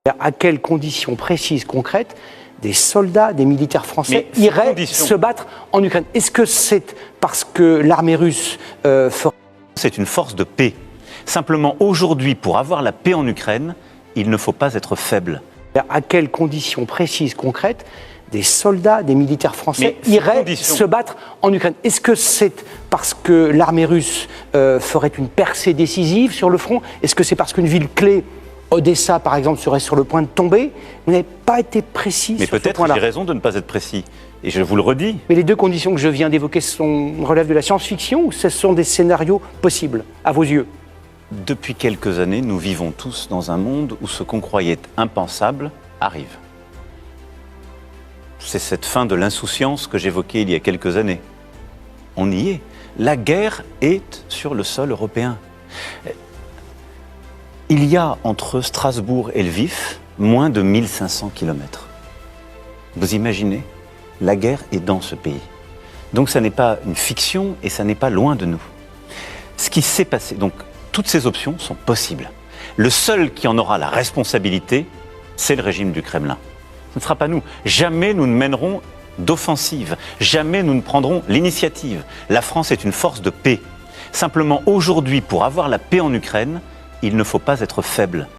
À quelles conditions précises, concrètes, des soldats, des militaires français iraient se battre en Ukraine? Est-ce que c'est parce que l'armée russe ferait... C'est une force de paix. Simplement, aujourd'hui, pour avoir la paix en Ukraine, il ne faut pas être faible. À quelles conditions précises, concrètes, des soldats, des militaires français iraient se battre en Ukraine? Est-ce que c'est parce que l'armée russe ferait une percée décisive sur le front? Est-ce que c'est parce qu'une ville clé, Odessa, par exemple, serait sur le point de tomber? Vous n'avez pas été précis sur ce point-là. Mais peut-être j'ai raison de ne pas être précis. Et je vous le redis. Mais les deux conditions que je viens d'évoquer relèvent de la science-fiction ou ce sont des scénarios possibles, à vos yeux? Depuis quelques années, nous vivons tous dans un monde où ce qu'on croyait impensable arrive. C'est cette fin de l'insouciance que j'évoquais il y a quelques années. On y est. La guerre est sur le sol européen. Il y a entre Strasbourg et Lviv moins de 1500 km. Vous imaginez? La guerre est dans ce pays. Donc ça n'est pas une fiction et ça n'est pas loin de nous. Ce qui s'est passé, donc toutes ces options sont possibles. Le seul qui en aura la responsabilité, c'est le régime du Kremlin. Ce ne sera pas nous. Jamais nous ne mènerons d'offensive. Jamais nous ne prendrons l'initiative. La France est une force de paix. Simplement, aujourd'hui, pour avoir la paix en Ukraine, il ne faut pas être faible.